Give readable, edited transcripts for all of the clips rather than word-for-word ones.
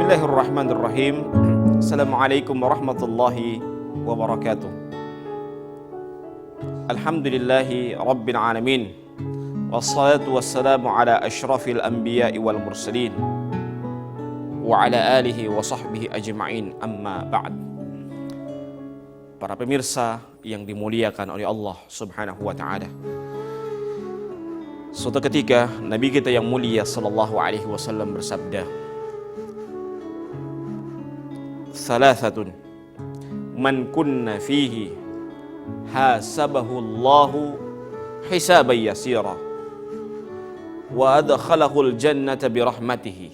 Bismillahirrahmanirrahim. Assalamualaikum warahmatullahi wabarakatuh. Alhamdulillahi rabbil alamin. Wassalatu wassalamu ala asyrafil anbiya'i wal mursalin wa ala alihi wa sahbihi ajma'in, amma ba'd. Para pemirsa yang dimuliakan oleh Allah Subhanahu wa ta'ala, suatu ketika Nabi kita yang mulia sallallahu alaihi wasallam bersabda, "Thalathatun man kunna fihi hasabahu Allahu hisaban yasira wa adkhalahul jannata birahmatihi."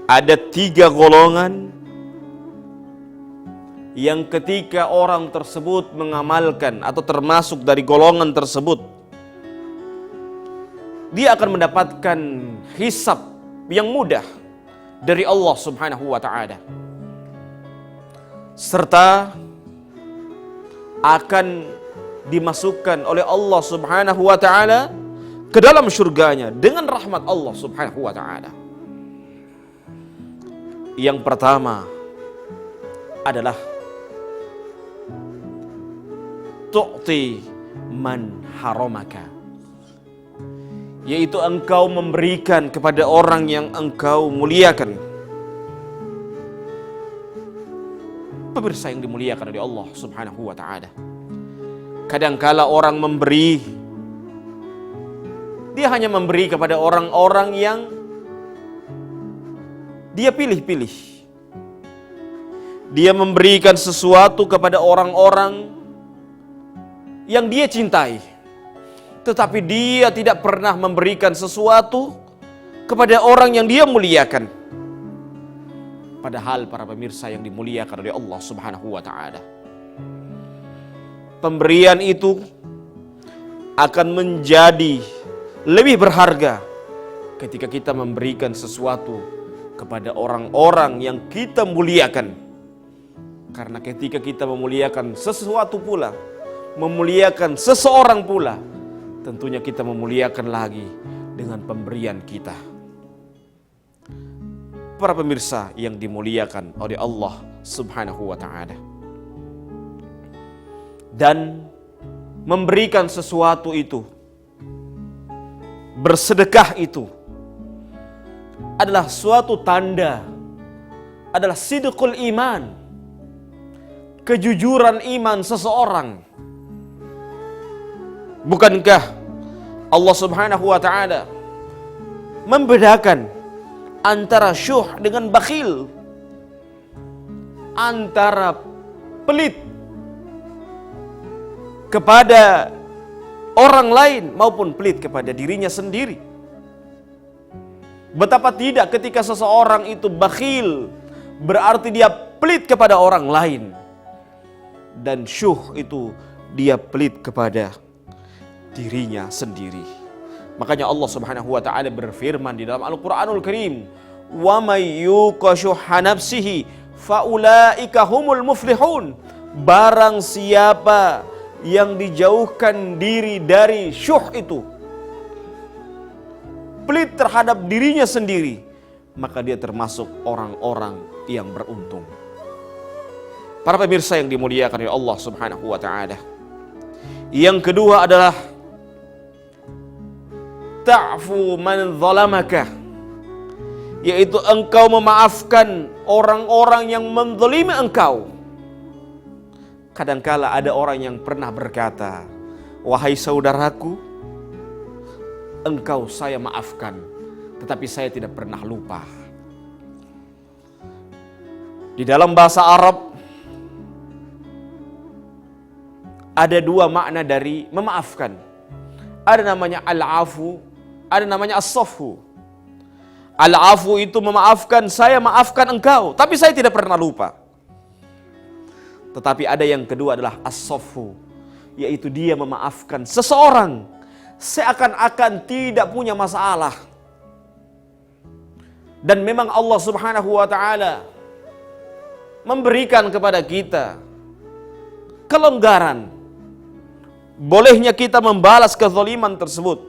Ada 3 golongan yang ketika orang tersebut mengamalkan atau termasuk dari golongan tersebut, dia akan mendapatkan hisab yang mudah dari Allah Subhanahu wa ta'ala, serta akan dimasukkan oleh Allah Subhanahu wa ta'ala ke dalam surganya dengan rahmat Allah Subhanahu wa ta'ala. Yang pertama adalah tu'ti man haramaka, yaitu engkau memberikan kepada orang yang engkau muliakan. Pemirsa yang dimuliakan oleh Allah Subhanahu wa ta'ala, kadangkala orang memberi, dia hanya memberi kepada orang-orang yang dia pilih-pilih. Dia memberikan sesuatu kepada orang-orang yang dia cintai, tetapi dia tidak pernah memberikan sesuatu kepada orang yang dia muliakan. Padahal para pemirsa yang dimuliakan oleh Allah Subhanahu wa ta'ala, pemberian itu akan menjadi lebih berharga ketika kita memberikan sesuatu kepada orang-orang yang kita muliakan. Karena ketika kita memuliakan sesuatu pula, memuliakan seseorang pula, tentunya kita memuliakan lagi dengan pemberian kita. Para pemirsa yang dimuliakan oleh Allah Subhanahu wa ta'ala, dan memberikan sesuatu itu, bersedekah itu adalah suatu tanda, adalah sidqul iman, kejujuran iman seseorang. Bukankah Allah Subhanahu wa ta'ala membedakan antara syuh dengan bakhil, antara pelit kepada orang lain maupun pelit kepada dirinya sendiri? Betapa tidak ketika seseorang itu bakhil, berarti dia pelit kepada orang lain, dan syuh itu dia pelit kepada dirinya sendiri. Makanya Allah Subhanahu wa ta'ala berfirman di dalam Al-Qur'anul Karim, "Wa may yuqa syuhha nafsihi faulaika humul muflihun." Barang siapa yang dijauhkan diri dari syuh itu, pelit terhadap dirinya sendiri, maka dia termasuk orang-orang yang beruntung. Para pemirsa yang dimuliakan oleh Allah Subhanahu wa ta'ala, yang kedua adalah ta'fu man zalamaka, yaitu engkau memaafkan orang-orang yang menzalimi engkau. Kadangkala ada orang yang pernah berkata, "Wahai saudaraku, engkau saya maafkan, tetapi saya tidak pernah lupa." Di dalam bahasa Arab ada 2 makna dari memaafkan. Ada namanya al-afu, ada namanya as-safhu. Al-afu itu memaafkan, saya maafkan engkau, tapi saya tidak pernah lupa. Tetapi ada yang kedua adalah as-safhu, yaitu dia memaafkan seseorang seakan-akan tidak punya masalah. Dan memang Allah Subhanahu wa ta'ala memberikan kepada kita kelonggaran. Bolehnya kita membalas kezaliman tersebut.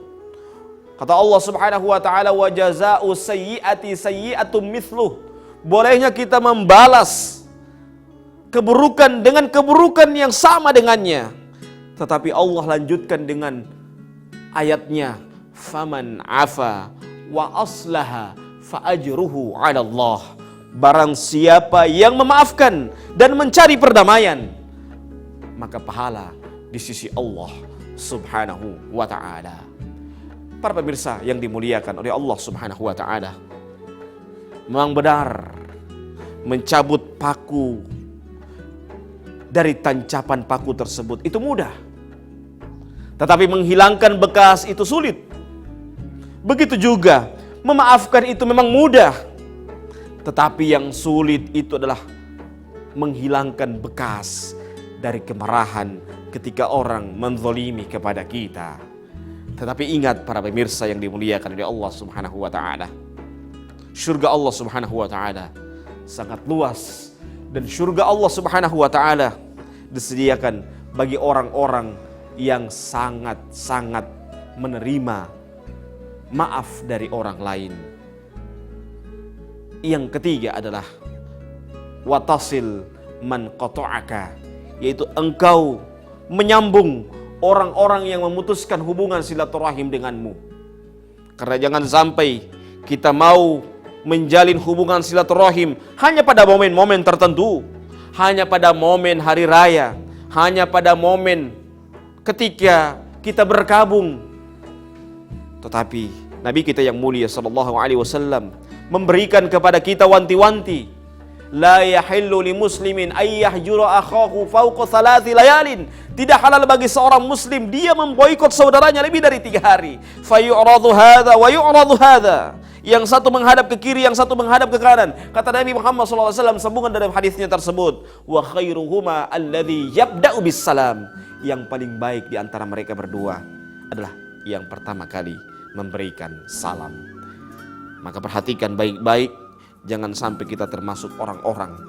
Kata Allah Subhanahu wa taala, wa jazaa'u sayyi'ati sayyi'atum mithluh. Bolehnya kita membalas keburukan dengan keburukan yang sama dengannya. Tetapi Allah lanjutkan dengan ayatnya, faman afa wa aslaha fa ajruhu 'ala Allah. Barang siapa yang memaafkan dan mencari perdamaian, maka pahala di sisi Allah Subhanahu wa taala. Para pemirsa yang dimuliakan oleh Allah Subhanahu wa taala, memang benar mencabut paku dari tancapan paku tersebut itu mudah. Tetapi menghilangkan bekas itu sulit. Begitu juga memaafkan itu memang mudah. Tetapi yang sulit itu adalah menghilangkan bekas dari kemarahan ketika orang menzalimi kepada kita. Tetapi ingat para pemirsa yang dimuliakan oleh Allah Subhanahu wa taala, surga Allah Subhanahu wa taala sangat luas, dan surga Allah Subhanahu wa taala disediakan bagi orang-orang yang sangat-sangat menerima maaf dari orang lain. Yang ketiga adalah watasil man qata'aka, yaitu engkau menyambung orang-orang yang memutuskan hubungan silaturahim denganmu. Karena jangan sampai kita mau menjalin hubungan silaturahim hanya pada momen-momen tertentu, hanya pada momen hari raya, hanya pada momen ketika kita berkabung. Tetapi Nabi kita yang mulia sallallahu alaihi wasallam memberikan kepada kita wanti-wanti. La yahillu li muslimin ay yahjura akhahu fawqa thalathi layalin. Tidak halal bagi seorang muslim dia memboikot saudaranya lebih dari 3 hari. Fayu'radu hadza wa yu'radu hadza. Yang satu menghadap ke kiri, yang satu menghadap ke kanan. Kata Nabi Muhammad SAW sambungan dalam hadisnya tersebut, wa khairuhuma alladhi yabda'u bis salam. Yang paling baik di antara mereka berdua adalah yang pertama kali memberikan salam. Maka perhatikan baik-baik, jangan sampai kita termasuk orang-orang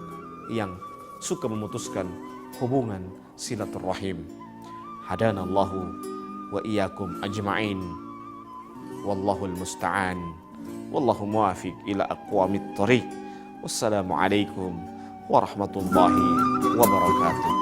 yang suka memutuskan hubungan silaturahim. Hadanallahu wa iyyakum ajma'in. Wallahul musta'an. Wallahu muwafiq ila aqwamit thoriq. Wassalamualaikum warahmatullahi wabarakatuh.